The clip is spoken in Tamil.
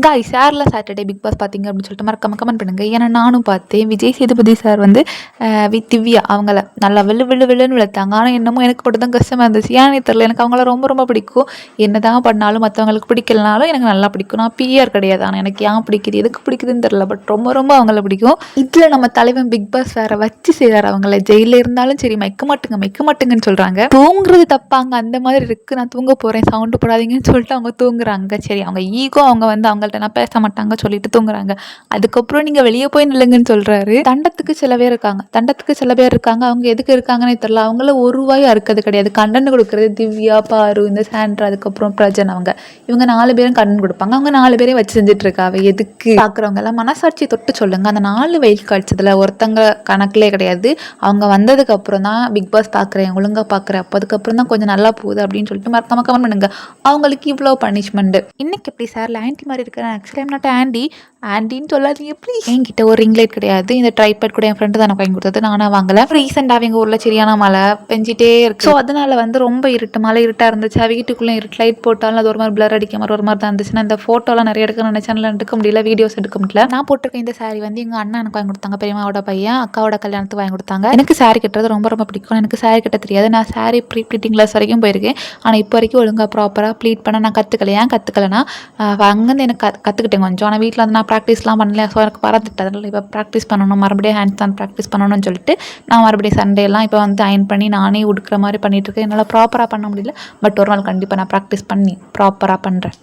காய்ஸ் யாரெல்லாம் சாட்டர்டே பிக் பாஸ் பார்த்தீங்க அப்படின்னு சொல்லிட்டு மறக்காம கமெண்ட் பண்ணுங்க. ஏன்னா நானும் பார்த்தேன். விஜய் சேதுபதி சார் வந்து திவ்யா அவங்கள நல்லா வெள்ளுன்னு விழுத்தாங்க. ஆனால் என்னமோ எனக்கு மட்டும் தான் கஷ்டமாக இருந்துச்சு. ஏன்னே தெரில, எனக்கு அவங்கள ரொம்ப பிடிக்கும். என்ன தான் பண்ணாலும் மற்றவங்களுக்கு பிடிக்கலனாலும் எனக்கு நல்லா பிடிக்கும். நான் பிஆர் கிடையாது, ஆனால் எனக்கு ஏன் பிடிக்குது எதுக்கு பிடிக்குதுன்னு தெரில, பட் ரொம்ப அவங்கள பிடிக்கும். இதில் நம்ம தலைவன் பிக் பாஸ் வேற வச்சு செய்கிறார். அவங்கள ஜெயிலில் இருந்தாலும் சரி மைக்க மாட்டுங்கன்னு சொல்கிறாங்க. தூங்குறது தப்பாங்க, அந்த மாதிரி இருக்குது. நான் தூங்க போகிறேன் சவுண்டு போடாதீங்கன்னு சொல்லிட்டு அவங்க தூங்குறாங்க. சரி, அவங்க ஈகோ, அவங்க வந்து அவங்கள்ட்ட நான் பேச மாட்டாங்க சொல்லிட்டு தூங்குறாங்க. அதுக்கப்புறம் நீங்கள் வெளியே போய் நில்லுங்கன்னு சொல்கிறாரு. தண்டத்துக்கு சில பேர் இருக்காங்க. அவங்க எதுக்கு இருக்காங்கன்னே தெரியல. அவங்கள ஒரு ரூபாயும் அறுக்கிறது கிடையாது. கண்டென்ட் கொடுக்குறது திவ்யா, பாரு, இந்த சாண்ட்ரா, அதுக்கப்புறம் பிரஜன், இவங்க 4 பேரும் கண்டென்ட் கொடுப்பாங்க. அவங்க 4 பேரையும் வச்சு செஞ்சுட்டு இருக்காங்க. எதுக்கு பார்க்குறவங்க எல்லாம் மனசாட்சி தொட்டு சொல்லுங்க. அந்த 4 வெயில் காய்ச்சதில் ஒருத்தங்க கணக்கிலே கிடையாது. அவங்க வந்ததுக்கு அப்புறம் தான் பிக் பாஸ் பார்க்குறேன், ஒழுங்காக பார்க்குறேன், அப்போ அதுக்கப்புறம் தான் கொஞ்சம் நல்லா போகுது அப்படின்னு சொல்லிட்டு மறக்காம கமெண்ட் பண்ணுங்க. அவங்களுக்கு இவ்வளோ பனிஷ்மெண்ட். இன்னைக்கு எப்படி சார் ஆன்டி மாதிரி இருக்கிறேன்? ஆக்சுவலி ஐம் நாட் ஆண்டின்னு சொல்லாதீங்க ப்ளீஸ். என்கிட்ட ஒரு ரிங் லைட் கிடையாது. இந்த ட்ரைபேட் கூட என் ஃப்ரெண்டு தான் வாங்கி கொடுத்தது, நானாக வாங்கலை. ரீசெண்டாக எங்கள் ஊரில் சரியான மழை பெஞ்சிட்டே இருக்கு. ஸோ அதனால வந்து ரொம்ப மழை இருட்டாக இருந்துச்சு. வீட்டுக்குள்ளே லைட் போட்டாலும் அது ஒரு மாதிரி பிளர் அடிக்க மாதிரி ஒரு மாதிரி தான் இருந்துச்சு. நான் இந்த ஃபோட்டோலாம் நிறைய எடுக்கணும்னு நினச்சேன், எடுக்க முடியல, வீடியோஸ் எடுக்க முடியல. நான் போட்டிருக்கேன் இந்த சாரி வந்து எங்கள் அண்ணன் எனக்கு வாங்கி கொடுத்தாங்க. பெரியமாவோட பையன் அக்காவோட கல்யாணத்துக்கு வாங்கி கொடுத்தாங்க. எனக்கு சாரி கட்டுறது ரொம்ப பிடிக்கும். எனக்கு சாரி கட்ட தெரியாது. நான் சாரி ப்ளீட்டிங் கிளாஸ் வரைக்கும் போயிருக்கேன். ஆனால் இப்போ வரைக்கும் ஒழுங்காக ப்ராப்பராக ப்ளீட் பண்ண நான் கற்றுக்கல. ஏன் கற்றுக்கலன்னா, அங்கேருந்து எனக்கு கற்றுக்கிட்டேன் கொஞ்சம். ஆனால் வீட்டில் வந்து நான் ப்ராக்டிஸ்லாம் பண்ணல. ஸோ எனக்கு பறந்துட்டு, அதனால் இப்போ ப்ராக்டிஸ் பண்ணணும், மறுபடியும் ஹேண்ட்ஸ் ஆன் ப்ராக்டிஸ் பண்ணணும்னு சொல்லிட்டு நான் மறுபடியும் சண்டேலாம் இப்போ வந்து அயன் பண்ணி நானே உடுக்கிற மாதிரி பண்ணிகிட்ருக்கேன். என்னால் ப்ராப்பராக பண்ண முடியல, பட் ஒரு நாள் கண்டிப்பாக நான் ப்ராக்டிஸ் பண்ணி ப்ராப்பராக பண்ணுறேன்.